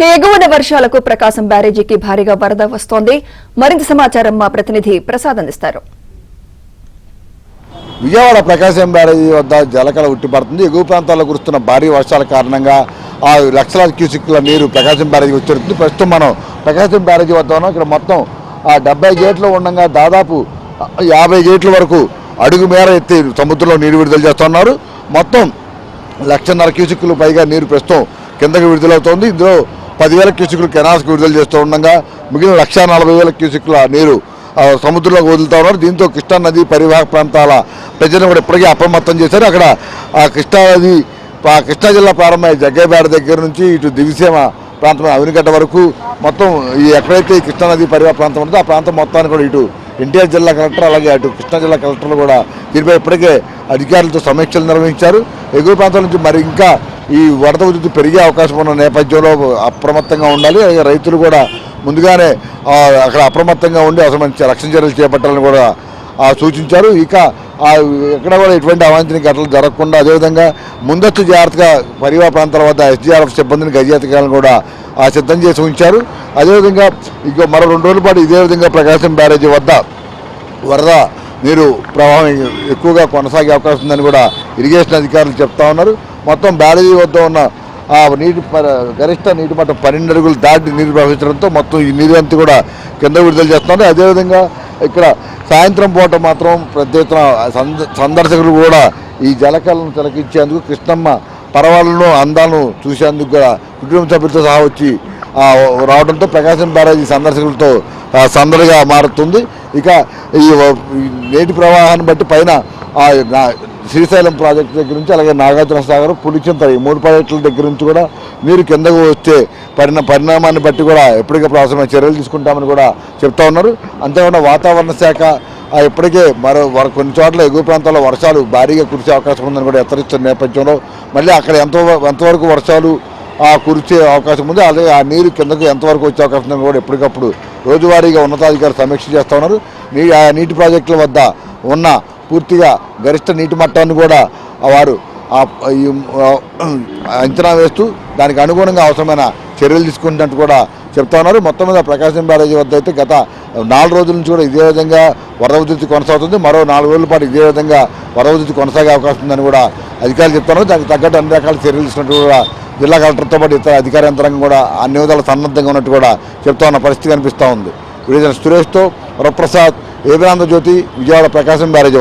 ఎగువన వర్షాలకు ప్రకాశం బ్యారేజీకి భారీగా వరద వస్తోంది. మరింత సమాచారం మా ప్రతినిధి ప్రసాద్ అందిస్తారు. విజయవాడ ప్రకాశం బ్యారేజీ వద్ద జలకళ ఉట్టిపడుతుంది. ఎగువ ప్రాంతాల్లో కురుస్తున్న భారీ వర్షాల కారణంగా ఆ లక్షలాది క్యూసెక్ల నీరు ప్రకాశం బ్యారేజీ వచ్చేస్తుంది. ప్రస్తుతం మనం ప్రకాశం బ్యారేజీ వద్ద ఉన్నాం. ఇక్కడ మొత్తం 70 గేట్లు ఉండగా దాదాపు 50 గేట్ల వరకు అడుగు మేర ఎత్తి సముద్రంలో నీరు విడుదల చేస్తున్నారు. మొత్తం 1,50,000 క్యూసెక్లు పైగా నీరు ప్రస్తుతం కిందకి విడుదలవుతోంది. ఇందులో 10,000 క్యూసెక్లు కెనాల్స్కి విడుదల చేస్తూ ఉండగా మిగిలిన 1,40,000 క్యూసెక్ల నీరు సముద్రంలోకి వదులుతూ ఉన్నారు. దీంతో కృష్ణా నది పరివాహక ప్రాంతాల ప్రజలను కూడా ఇప్పటికే అప్రమత్తం చేశారు. అక్కడ కృష్ణా జిల్లా ప్రారంభమైన జగ్గయ్యపేట దగ్గర నుంచి ఇటు దివిసీమ ప్రాంతం అవినిగడ్డ వరకు మొత్తం ఎక్కడైతే ఈ కృష్ణానది పరివాహక ప్రాంతం ఉంటుందో ఆ ప్రాంతం మొత్తాన్ని కూడా ఇటు ఎన్టీఆర్ జిల్లా కలెక్టర్ అలాగే అటు కృష్ణా జిల్లా కలెక్టర్లు కూడా దీనిపై ఇప్పటికే అధికారులతో సమీక్షలు నిర్వహించారు. ఎగువ ప్రాంతాల నుంచి మరి ఇంకా ఈ వరద ఉధృతి పెరిగే అవకాశం ఉన్న నేపథ్యంలో అప్రమత్తంగా ఉండాలి. అలాగే రైతులు కూడా ముందుగానే అక్కడ అప్రమత్తంగా ఉండి అవసరమైన రక్షణ చర్యలు చేపట్టాలని కూడా సూచించారు. ఇక ఎక్కడ కూడా ఎటువంటి అవాంఛనీయ ఘటనలు జరగకుండా అదేవిధంగా ముందస్తు జాగ్రత్తగా పరివాహక ప్రాంతాల వద్ద SDRF సిబ్బందిని గజాతికాలను కూడా సిద్ధం చేసి ఉంచారు. అదేవిధంగా ఇక మరో 2 రోజుల పాటు ఇదే విధంగా ప్రకాశం బ్యారేజీ వద్ద వరద నీరు ప్రవాహం ఎక్కువగా కొనసాగే అవకాశం ఉందని కూడా ఇరిగేషన్ అధికారులు చెప్తా ఉన్నారు. మొత్తం బ్యారేజీ వద్ద ఉన్న గరిష్ట నీటి మట్టం 12 అడుగులు దాటి నీరు ప్రవహించడంతో మొత్తం ఈ నీరు అంతా కూడా కింద విడుదల చేస్తున్నారు. అదేవిధంగా ఇక్కడ సాయంత్రం పూట మాత్రం పెద్ద ఎత్తున సందర్శకులు కూడా ఈ జలకళను తిలకించేందుకు కృష్ణమ్మ పర్వాలను అందాలను చూసేందుకు కూడా కుటుంబ సభ్యులతో సహా వచ్చి రావడంతో ప్రకాశం బ్యారేజీ సందర్శకులతో సందడిగా మారుతుంది. ఇక ఈ నీటి ప్రవాహాన్ని బట్టి పైన శ్రీశైలం ప్రాజెక్టు దగ్గర నుంచి అలాగే నాగార్జున సాగర్ పులిచింత ఈ 3 ప్రాజెక్టుల దగ్గర నుంచి కూడా నీరు కిందకు వచ్చే పరిణామాన్ని బట్టి కూడా ఎప్పటికప్పుడు అవసరమైన చర్యలు తీసుకుంటామని కూడా చెప్తా ఉన్నారు. అంతేకాకుండా వాతావరణ శాఖ ఇప్పటికే కొన్ని చోట్ల ఎగువ ప్రాంతాల్లో వర్షాలు భారీగా కురిసే అవకాశం ఉందని కూడా హెచ్చరిస్తున్న నేపథ్యంలో మళ్ళీ అక్కడ ఎంతవరకు వర్షాలు కురిసే అవకాశం ఉంది, అలాగే ఆ నీరు కిందకు ఎంతవరకు వచ్చే అవకాశం ఉందని కూడా ఎప్పటికప్పుడు రోజువారీగా ఉన్నతాధికారులు సమీక్ష చేస్తూ ఉన్నారు. ఆ నీటి ప్రాజెక్టుల వద్ద ఉన్న పూర్తిగా గరిష్ట నీటి మట్టాన్ని కూడా వారు అంచనా వేస్తూ దానికి అనుగుణంగా అవసరమైన చర్యలు తీసుకుంటున్నట్టు కూడా చెప్తా ఉన్నారు. మొత్తం మీద ప్రకాశం బ్యారేజీ వద్ద అయితే గత 4 రోజుల నుంచి కూడా ఇదే విధంగా వరద ఉధృతి కొనసాగుతుంది. మరో 4 రోజుల పాటు ఇదే విధంగా వరద ఉధృతి కొనసాగే అవకాశం ఉందని కూడా అధికారులు చెప్తున్నారు. దానికి తగ్గట్టు అన్ని రకాల చర్యలు తీసుకున్నట్టు కూడా జిల్లా కలెక్టర్తో పాటు ఇతర అధికార యంత్రాంగం కూడా అన్ని విధాలు సన్నద్ధంగా ఉన్నట్టు కూడా చెప్తా ఉన్న పరిస్థితి కనిపిస్తూ ఉంది. సురేష్తో వరప్రసాద్, ఏబీ ఆంధ్రజ్యోతి, విజయవాడ ప్రకాశం బ్యారేజీ.